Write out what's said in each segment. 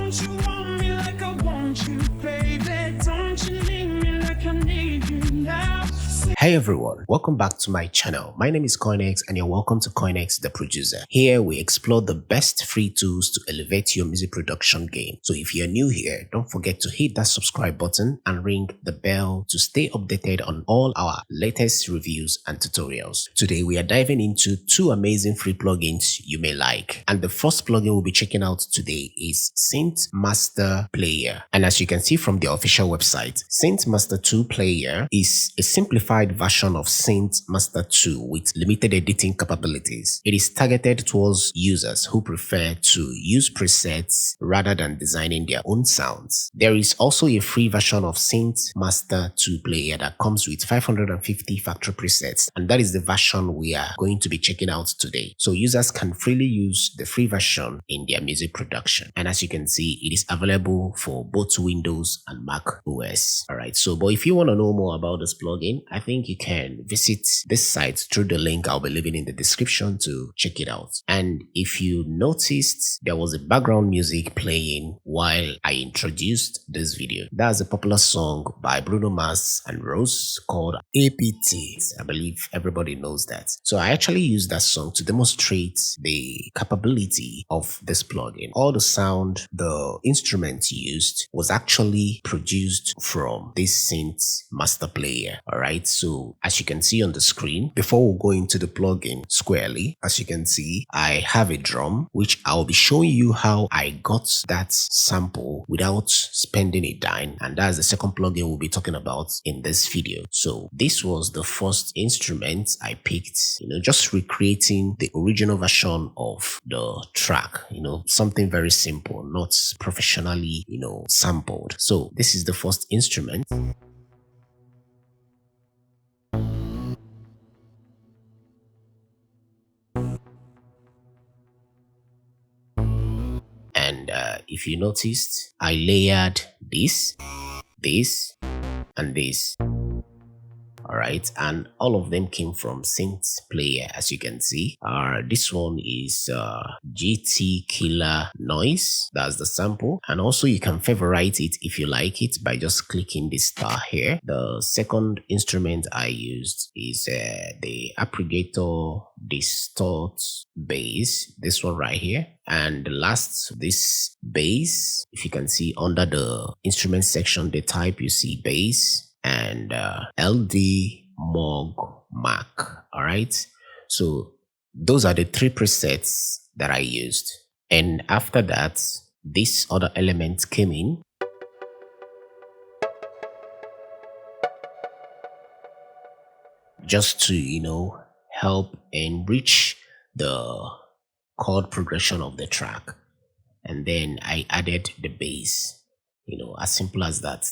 Don't you want me like I want you, baby? Don't you need me like I need you now? Hey everyone, welcome back to my channel. My name is Coinx and you're welcome to Coinxdaproducer. Here we explore the best free tools to elevate your music production game. So if you're new here, don't forget to hit that subscribe button and ring the bell to stay updated on all our latest reviews and tutorials. Today we are diving into two amazing free plugins you may like. And the first plugin we'll be checking out today is SynthMaster Player. And as you can see from the official website, SynthMaster 2 Player is a simplified version of SynthMaster 2 with limited editing capabilities. It is targeted towards users who prefer to use presets rather than designing their own sounds. There is also a free version of SynthMaster 2 Player that comes with 550 factory presets, and that is the version we are going to be checking out today. So users can freely use the free version in their music production. And as you can see, it is available for both Windows and macOS. Alright, but if you want to know more about this plugin, I think you can visit this site through the link I'll be leaving in the description to check it out. And if you noticed, there was a background music playing while I introduced this video. That's a popular song by Bruno Mars and Rosé called APT. I believe everybody knows that. So I actually used that song to demonstrate the capability of this plugin. All the sound, the instruments used was actually produced from this SynthMaster Player. Alright, so as you can see on the screen, before we go into the plugin squarely, as you can see, I have a drum which I'll be showing you how I got that sample without spending a dime, and that's the second plugin we'll be talking about in this video. So this was the first instrument I picked, just recreating the original version of the track, something very simple, not professionally, sampled. So this is the first instrument. And if you noticed, I layered this, and this. Alright, and all of them came from Synth Player, as you can see. This one is GT Killer Noise, that's the sample, and also you can favorite it if you like it by just clicking the star here. The second instrument I used is the Aggregator Distort Bass, this one right here. And the last, this bass, if you can see under the instrument section, the type you see bass and LD Moog Mac. All right, so those are the three presets that I used, and after that this other element came in just to help enrich the chord progression of the track. And then I added the bass, as simple as that.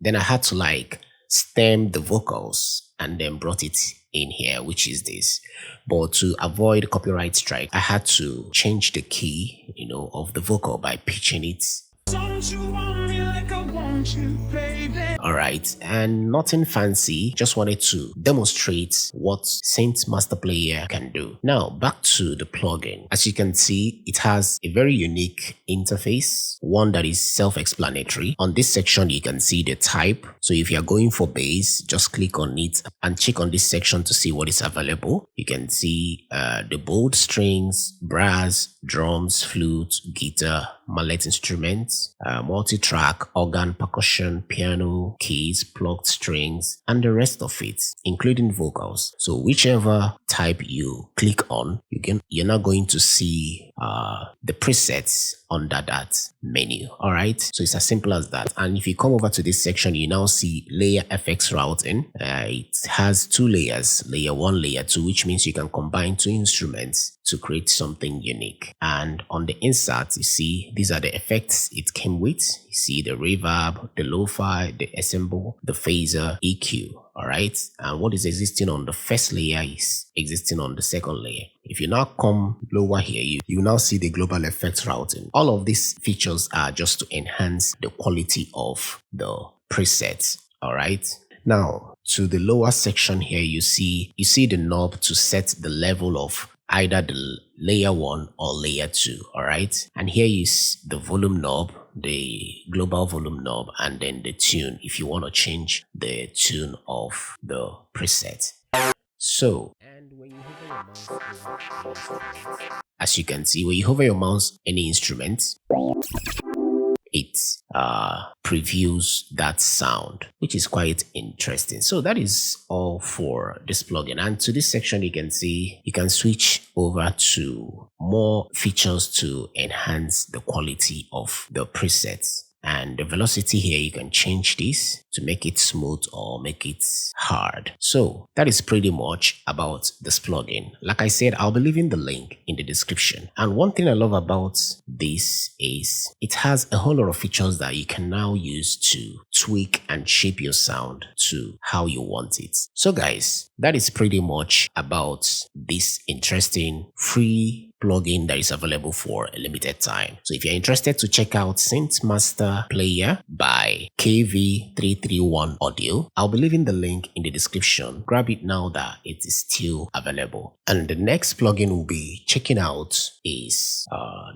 Then I had to stem the vocals and then brought it in here, which is this. But to avoid copyright strike, I had to change the key, of the vocal by pitching it. Don't you want me like I want you, baby? Alright, and nothing fancy, just wanted to demonstrate what SynthMaster Player can do. Now back to the plugin. As you can see, it has a very unique interface, one that is self-explanatory. On this section you can see the type, so if you are going for bass, just click on it and check on this section to see what is available. You can see the bowed strings, brass, drums, flute, guitar, mallet instruments, multi-track, organ, percussion, piano, keys, plucked strings, and the rest of it, including vocals. So whichever type you click on, you're not going to see the presets under that menu. All right, so it's as simple as that. And if you come over to this section, you now see layer FX routing. It has two layers, layer 1, layer 2, which means you can combine two instruments to create something unique. And on the insert, you see these are the effects it came with. You see the reverb, the lo-fi, the ensemble, the phaser, EQ. All right, and what is existing on the first layer is existing on the second layer. If you now come lower here, you now see the global effects routing. All of these features are just to enhance the quality of the presets. All right, now to the lower section here, you see the knob to set the level of either the layer 1 or layer 2. All right, and here is the volume knob, the global volume knob and then the tune if you want to change the tune of the preset. So, and when you hover your mouse over any instrument, as you can see, when you hover your mouse any instrument, it previews that sound, which is quite interesting. So that is all for this plugin. And to this section, you can see you can switch over to more features to enhance the quality of the presets. And the velocity here, you can change this to make it smooth or make it hard. So that is pretty much about this plugin. Like I said, I'll be leaving the link in the description. And one thing I love about this is it has a whole lot of features that you can now use to tweak and shape your sound to how you want it. So guys, that is pretty much about this interesting free plugin that is available for a limited time. So if you're interested to check out SynthMaster Player by KV331 Audio, I'll be leaving the link in the description. Grab it now that it is still available. And the next plugin we'll be checking out is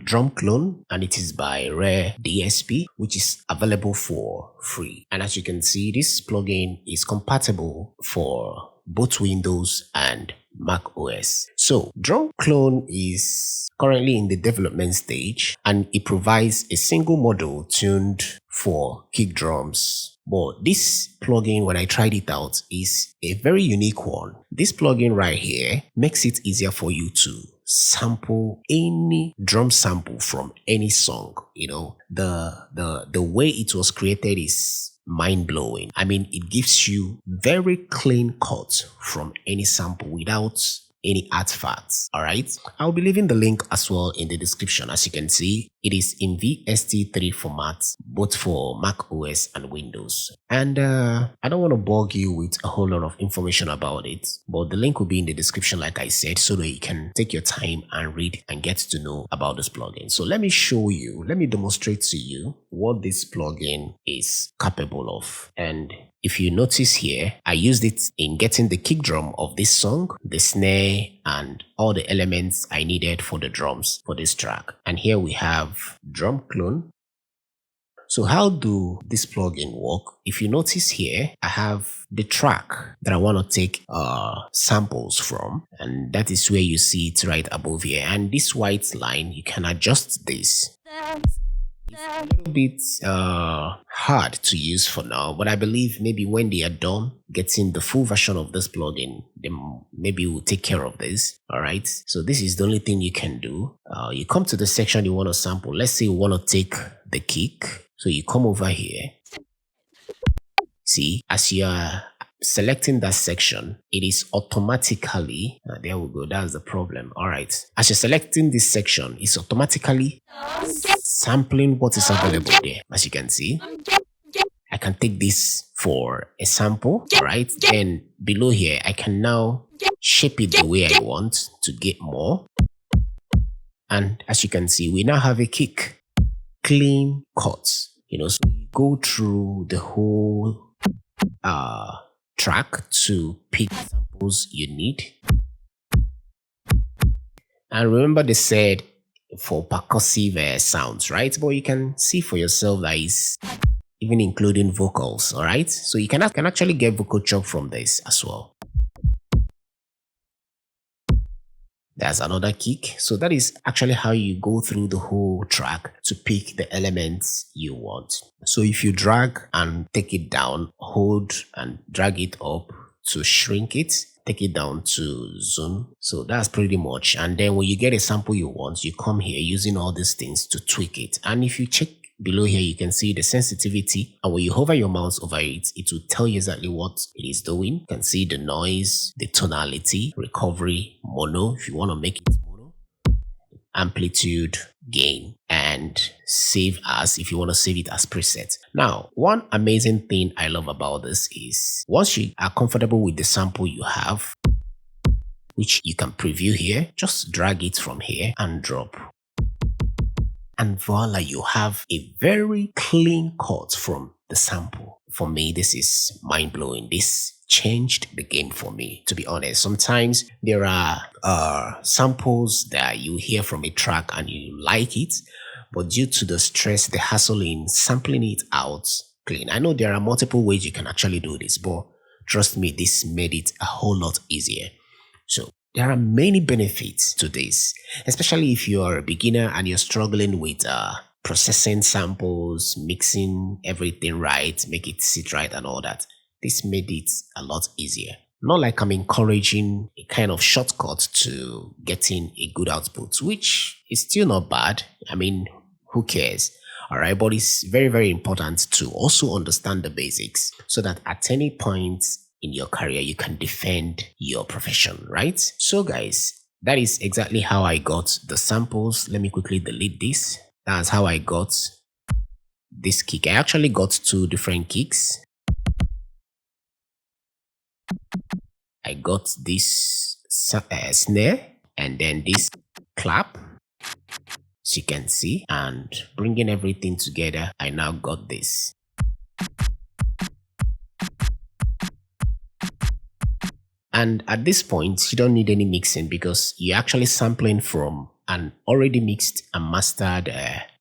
Drumclone, and it is by Rare DSP, which is available for free. And as you can see, this plugin is compatible for both Windows and macOS. So Drumclone is currently in the development stage, and it provides a single model tuned for kick drums. But this plugin, when I tried it out, is a very unique one. This plugin right here makes it easier for you to sample any drum sample from any song. You know, the way it was created is mind-blowing. I mean, it gives you very clean cuts from any sample without any artifacts. All right, I'll be leaving the link as well in the description. As you can see, it is in VST3 format, both for Mac OS and Windows. And I don't want to bug you with a whole lot of information about it, but the link will be in the description, like I said, so that you can take your time and read and get to know about this plugin. So let me show you, let me demonstrate to you what this plugin is capable of. And if you notice here, I used it in getting the kick drum of this song, the snare, and all the elements I needed for the drums for this track. And here we have Drumclone. So how do this plugin work? If you notice here, I have the track that I want to take samples from, and that is where you see it right above here. And this white line, you can adjust this. It's a little bit hard to use for now, but I believe maybe when they are done getting the full version of this plugin, then maybe we'll take care of this. All right, so this is the only thing you can do. You come to the section you want to sample. Let's say you want to take the kick, so you come over here. See, as you are selecting that section, it is automatically there we go, that's the problem. All right, as you're selecting this section, it's automatically sampling what is available there. As you can see, I can take this for a sample. All right, then below here I can now shape it the way I want to get more. And as you can see, we now have a kick, clean cuts. You know, so you go through the whole track to pick the samples you need. And remember, they said for percussive sounds, right? But you can see for yourself that is even including vocals. All right, so you can actually get vocal chop from this as well. There's another kick. So that is actually how you go through the whole track to pick the elements you want. So if you drag and take it down, hold and drag it up to shrink it, take it down to zoom. So that's pretty much. And then when you get a sample you want, you come here using all these things to tweak it. And if you check below here, you can see the sensitivity, and when you hover your mouse over it, it will tell you exactly what it is doing. You can see the noise, the tonality, recovery, mono if you want to make it mono, amplitude, gain, and save as if you want to save it as preset. Now, one amazing thing I love about this is once you are comfortable with the sample you have, which you can preview here, just drag it from here and drop. And voila, you have a very clean cut from the sample. For me, this is mind-blowing. This changed the game for me, to be honest. Sometimes there are samples that you hear from a track and you like it, but due to the stress, the hassle in sampling it out clean. I know there are multiple ways you can actually do this, but trust me, this made it a whole lot easier. So there are many benefits to this, especially if you are a beginner and you're struggling with processing samples, mixing everything right, make it sit right and all that. This made it a lot easier. Not like I'm encouraging a kind of shortcut to getting a good output, which is still not bad. I mean, who cares? All right, but it's very, very important to also understand the basics so that at any point in your career, you can defend your profession, right? So guys, that is exactly how I got the samples. Let me quickly delete this. That's how I got this kick. I actually got 2 different kicks. I got this snare and then this clap, as you can see, and bringing everything together, I now got this. And at this point, you don't need any mixing because you're actually sampling from an already mixed and mastered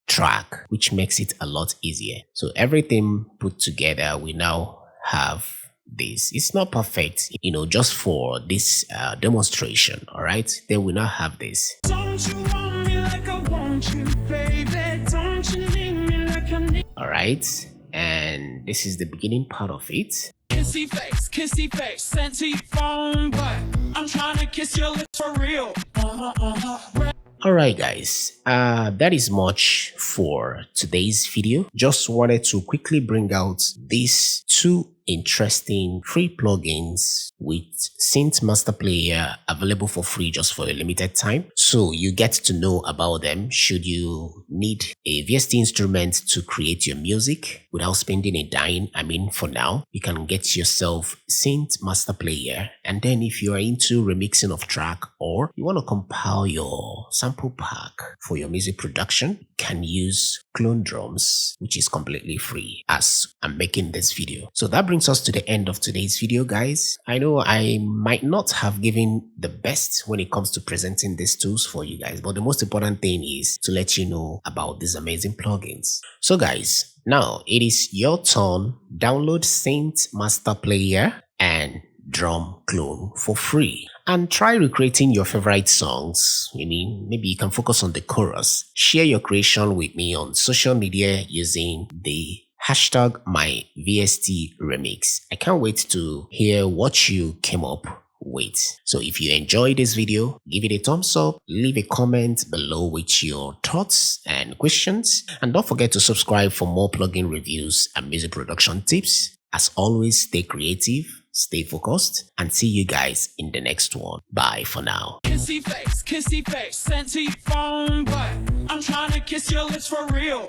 track, which makes it a lot easier. So everything put together, we now have this. It's not perfect, you know, just for this demonstration. All right, then we now have this. Don't you want me like I want you, baby? Don't you need me like I need? All right, and this is the beginning part of it. Kissy face, sent to your phone, but I'm trying to kiss your lips for real. Alright guys, that is much for today's video. Just wanted to quickly bring out these 2 interesting free plugins with SynthMaster Player available for free just for a limited time. So you get to know about them should you need a VST instrument to create your music without spending a dime. I mean, for now, you can get yourself SynthMaster Player, and then if you are into remixing of track or you want to compile your sample pack for your music production, you can use Clone Drums, which is completely free as I'm making this video. So that brings us to the end of today's video, guys. I know I might not have given the best when it comes to presenting these tools for you guys, but the most important thing is to let you know about these amazing plugins. So guys, now it is your turn. Download SynthMaster Player and Drumclone for free and try recreating your favorite songs. I mean, maybe you can focus on the chorus. Share your creation with me on social media using the hashtag #MyVSTRemix. I can't wait to hear what you came up with. So if you enjoyed this video, give it a thumbs up, leave a comment below with your thoughts and questions, and don't forget to subscribe for more plugin reviews and music production tips. As always, stay creative, stay focused, and see you guys in the next one. Bye for now. Kissy face, sent to your phone, but I'm trying to kiss your lips for real.